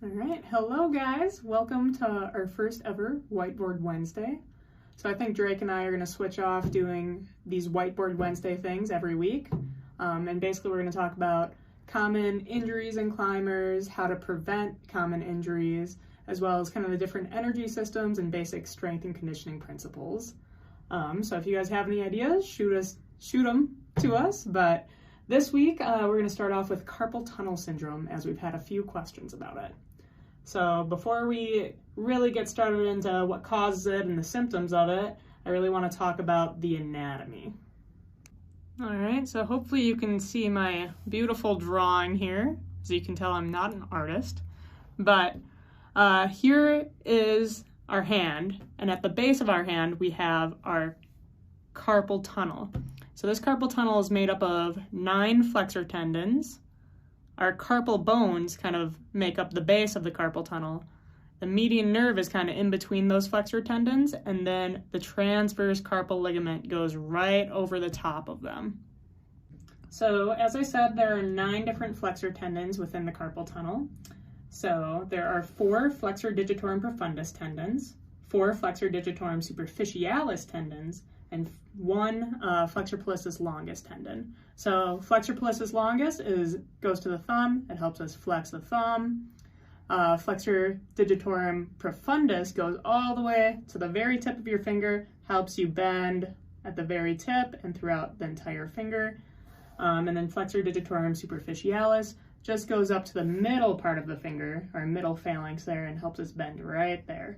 All right, hello guys. Welcome to our first ever Whiteboard Wednesday. So I think Drake and I are going to switch off doing these Whiteboard Wednesday things every week. And basically we're going to talk about common injuries in climbers, how to prevent common injuries, as well as kind of the different energy systems and basic strength and conditioning principles. So if you guys have any ideas, shoot them to us. But this week we're going to start off with carpal tunnel syndrome, as we've had a few questions about it. So before we really get started into what causes it and the symptoms of it, I really want to talk about the anatomy. All right, so hopefully you can see my beautiful drawing here. As you can tell, I'm not an artist, but here is our hand, and at the base of our hand we have our carpal tunnel. So this carpal tunnel is made up of 9 flexor tendons. Our carpal bones kind of make up the base of the carpal tunnel. The median nerve is kind of in between those flexor tendons, and then the transverse carpal ligament goes right over the top of them. So as I said, there are 9 different flexor tendons within the carpal tunnel. So there are 4 flexor digitorum profundus tendons, 4 flexor digitorum superficialis tendons, and 1 flexor pollicis longus tendon. So flexor pollicis longus goes to the thumb. It helps us flex the thumb. Flexor digitorum profundus goes all the way to the very tip of your finger, helps you bend at the very tip and throughout the entire finger. And then flexor digitorum superficialis just goes up to the middle part of the finger, our middle phalanx there, and helps us bend right there.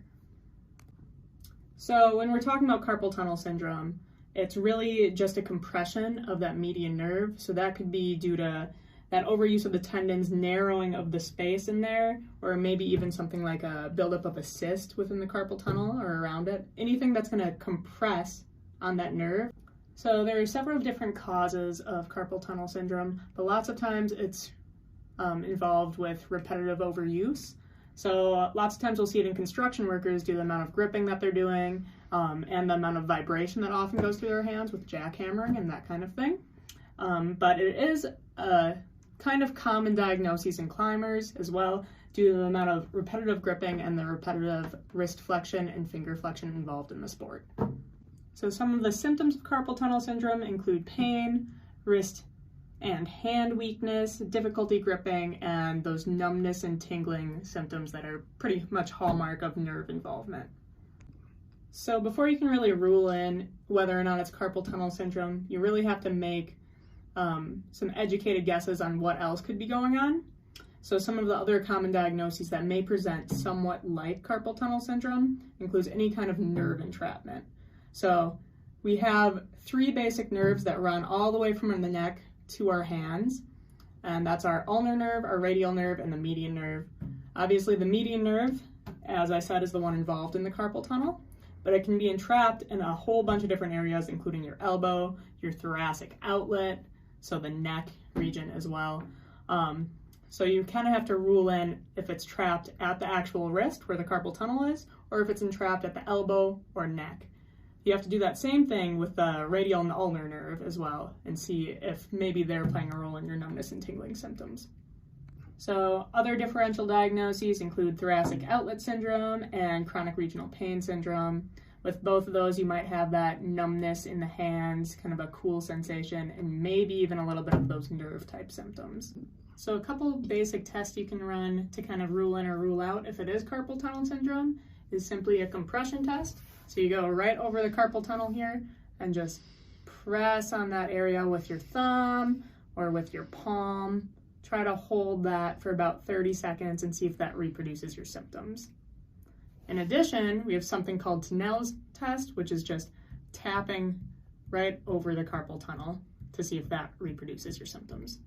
So when we're talking about carpal tunnel syndrome, it's really just a compression of that median nerve. So that could be due to that overuse of the tendons, narrowing of the space in there, or maybe even something like a buildup of a cyst within the carpal tunnel or around it. Anything that's going to compress on that nerve. So there are several different causes of carpal tunnel syndrome, but lots of times it's involved with repetitive overuse. So lots of times we'll see it in construction workers due to the amount of gripping that they're doing and the amount of vibration that often goes through their hands with jackhammering and that kind of thing. But it is a kind of common diagnosis in climbers as well due to the amount of repetitive gripping and the repetitive wrist flexion and finger flexion involved in the sport. So some of the symptoms of carpal tunnel syndrome include pain, wrist and hand weakness, difficulty gripping, and those numbness and tingling symptoms that are pretty much hallmark of nerve involvement. So before you can really rule in whether or not it's carpal tunnel syndrome, you really have to make some educated guesses on what else could be going on. So some of the other common diagnoses that may present somewhat like carpal tunnel syndrome includes any kind of nerve entrapment. So we have 3 basic nerves that run all the way from the neck to our hands, and that's our ulnar nerve, our radial nerve, and the median nerve. Obviously the median nerve, as I said, is the one involved in the carpal tunnel, but it can be entrapped in a whole bunch of different areas, including your elbow, your thoracic outlet, so the neck region as well. So you kind of have to rule in if it's trapped at the actual wrist where the carpal tunnel is, or if it's entrapped at the elbow or neck. You have to do that same thing with the radial and ulnar nerve as well and see if maybe they're playing a role in your numbness and tingling symptoms. So other differential diagnoses include thoracic outlet syndrome and chronic regional pain syndrome. With both of those, you might have that numbness in the hands, kind of a cool sensation, and maybe even a little bit of those nerve type symptoms. So a couple basic tests you can run to kind of rule in or rule out if it is carpal tunnel syndrome is simply a compression test. So you go right over the carpal tunnel here and just press on that area with your thumb or with your palm. Try to hold that for about 30 seconds and see if that reproduces your symptoms. In addition, we have something called Tinel's test, which is just tapping right over the carpal tunnel to see if that reproduces your symptoms.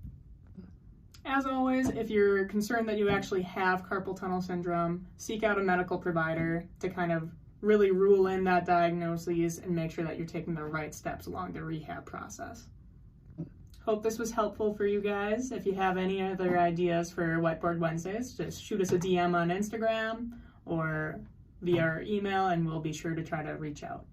As always, if you're concerned that you actually have carpal tunnel syndrome, seek out a medical provider to kind of really rule in that diagnosis and make sure that you're taking the right steps along the rehab process. Hope this was helpful for you guys. If you have any other ideas for Whiteboard Wednesdays, just shoot us a DM on Instagram or via our email and we'll be sure to try to reach out.